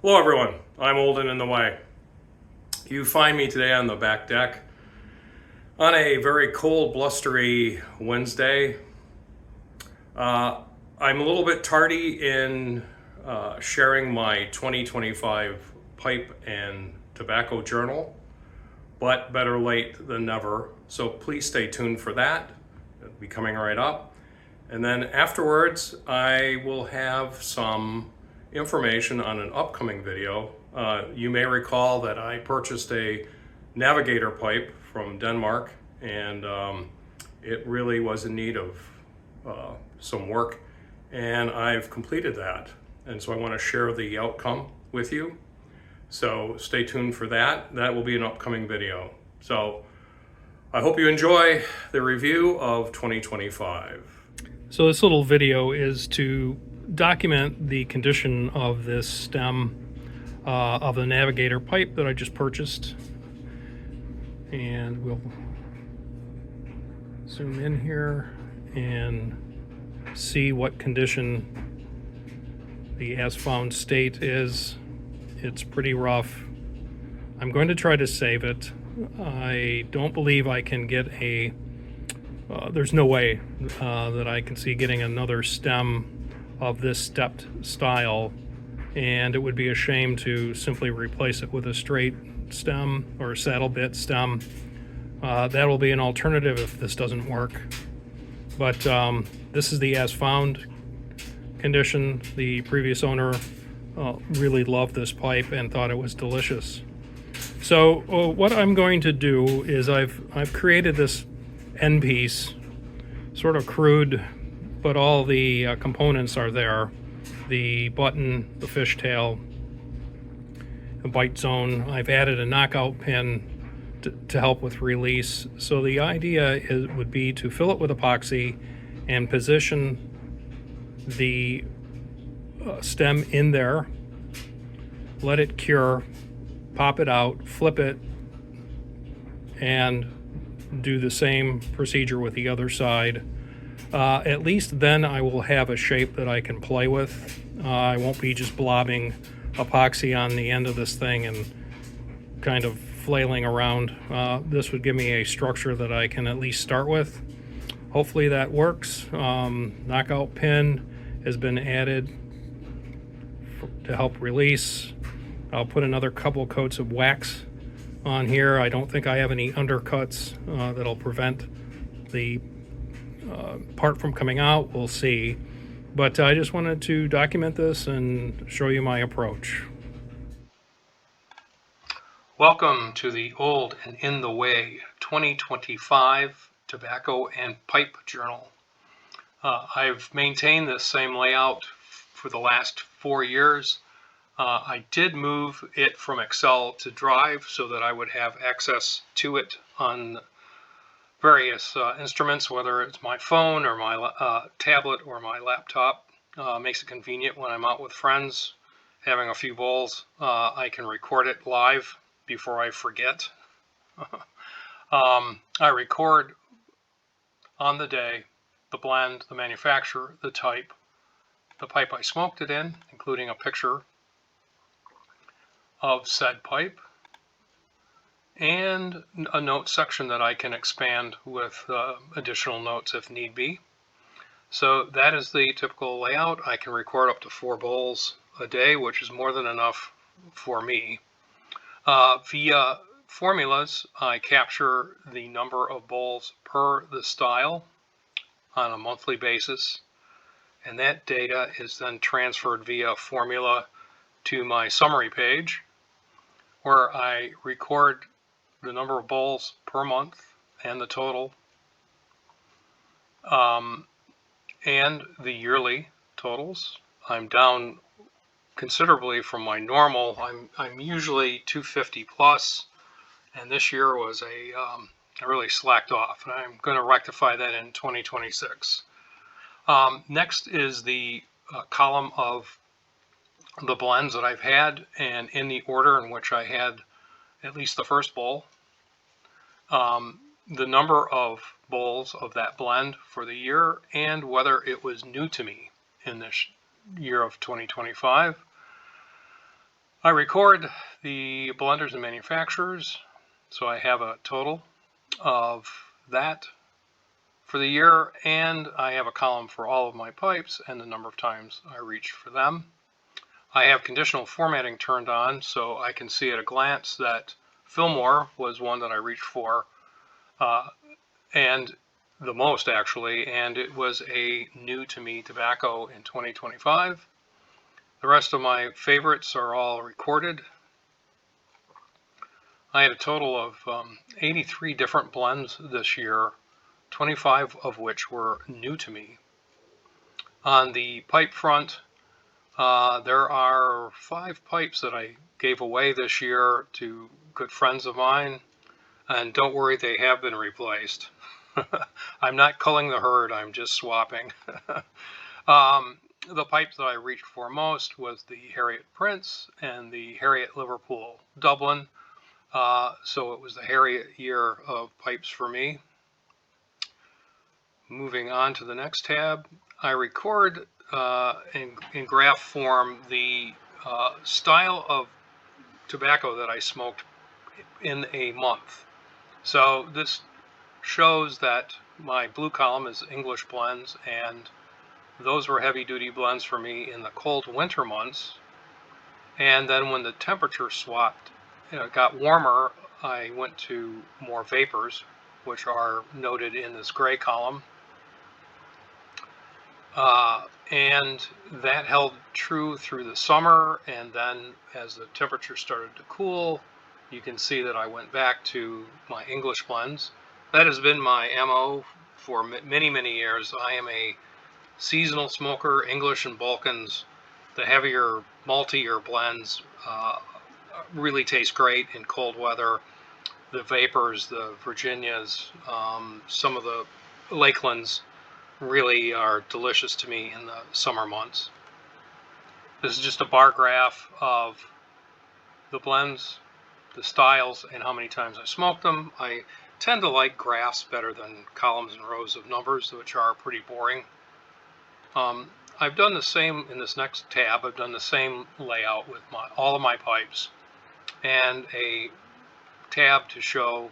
Hello everyone, I'm Old and in the Way. You find me today on the back deck on a very cold, blustery Wednesday. I'm a little bit tardy in sharing my 2025 pipe and tobacco journal, but better late than never. So please stay tuned for that. It'll be coming right up. And then afterwards, I will have some information on an upcoming video. You may recall that I purchased a Navigator pipe from Denmark, and it really was in need of some work, and I've completed that. And so I want to share the outcome with you. So stay tuned for that. That will be an upcoming video. So I hope you enjoy the review of 2025. So this little video is to document the condition of this stem of the Navigator pipe that I just purchased. And we'll zoom in here and see what condition the as found state is. It's pretty rough. I'm going to try to save it. I don't believe I can get there's no way that I can see getting another stem of this stepped style, and it would be a shame to simply replace it with a straight stem or a saddle bit stem. That will be an alternative if this doesn't work. But this is the as found condition. The previous owner really loved this pipe and thought it was delicious. So what I'm going to do is I've created this end piece, sort of crude, but all the components are there. The button, the fishtail, the bite zone. I've added a knockout pin to help with release. So the idea would be to fill it with epoxy and position the stem in there, let it cure, pop it out, flip it, and do the same procedure with the other side. At least then I will have a shape that I can play with. I won't be just blobbing epoxy on the end of this thing and kind of flailing around. This would give me a structure that I can at least start with. Hopefully that works. Knockout pin has been added to help release. I'll put another couple coats of wax on here. I don't think I have any undercuts that'll prevent the part from coming out. We'll see. But I just wanted to document this and show you my approach. Welcome to the Old and in the Way 2025 Tobacco and Pipe Journal. I've maintained this same layout for the last 4 years. I did move it from Excel to Drive so that I would have access to it on various instruments, whether it's my phone or my tablet or my laptop. Makes it convenient when I'm out with friends having a few bowls. I can record it live before I forget. I record on the day the blend, the manufacturer, the type, the pipe I smoked it in, including a picture of said pipe, and a note section that I can expand with additional notes if need be. So that is the typical layout. I can record up to 4 bowls a day, which is more than enough for me. Via formulas, I capture the number of bowls per the style on a monthly basis, and that data is then transferred via formula to my summary page, where I record the number of bowls per month and the total, and the yearly totals. I'm down considerably from my normal. I'm usually 250 plus, and this year was I really slacked off, and I'm going to rectify that in 2026. Next is the column of the blends that I've had, and in the order in which I had at least the first bowl, the number of bowls of that blend for the year, and whether it was new to me in this year of 2025. I record the blenders and manufacturers, so I have a total of that for the year, and I have a column for all of my pipes and the number of times I reached for them. I have conditional formatting turned on, so I can see at a glance that Fillmore was one that I reached for, and the most actually, and it was a new to me tobacco in 2025. The rest of my favorites are all recorded. I had a total of 83 different blends this year, 25 of which were new to me. On the pipe front, there are 5 pipes that I gave away this year to good friends of mine, and don't worry, they have been replaced. I'm not culling the herd, I'm just swapping. The pipe that I reached for most was the Harriet Prince and the Harriet Liverpool Dublin. So it was the Harriet year of pipes for me. Moving on to the next tab, I record in graph form the style of tobacco that I smoked in a month. So this shows that my blue column is English blends, and those were heavy duty blends for me in the cold winter months. And then when the temperature swapped, got warmer, I went to more vapors, which are noted in this gray column. And that held true through the summer, and then as the temperature started to cool, you can see that I went back to my English blends. That has been my MO for many, many years. I am a seasonal smoker. English and Balkans, the heavier, maltier blends, really taste great in cold weather. The Vapors, the Virginias, some of the Lakelands really are delicious to me in the summer months. This is just a bar graph of the blends, the styles, and how many times I smoked them. I tend to like graphs better than columns and rows of numbers, which are pretty boring. I've done the same in this next tab. I've done the same layout with all of my pipes, and a tab to show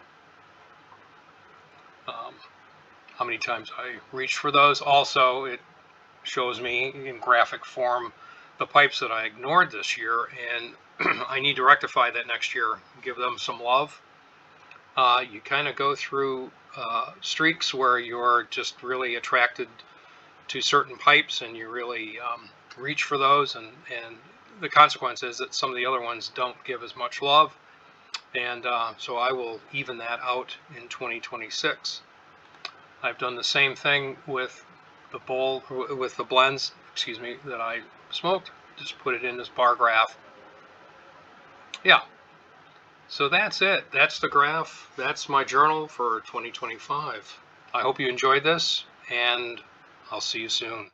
how many times I reached for those. Also, it shows me in graphic form the pipes that I ignored this year, and I need to rectify that next year, give them some love. You kind of go through streaks where you're just really attracted to certain pipes and you really reach for those, and the consequence is that some of the other ones don't give as much love, and so I will even that out in 2026. I've done the same thing with the blends, that I smoked. Just put it in this bar graph. Yeah, so that's it. That's the graph. That's my journal for 2025. I hope you enjoyed this, and I'll see you soon.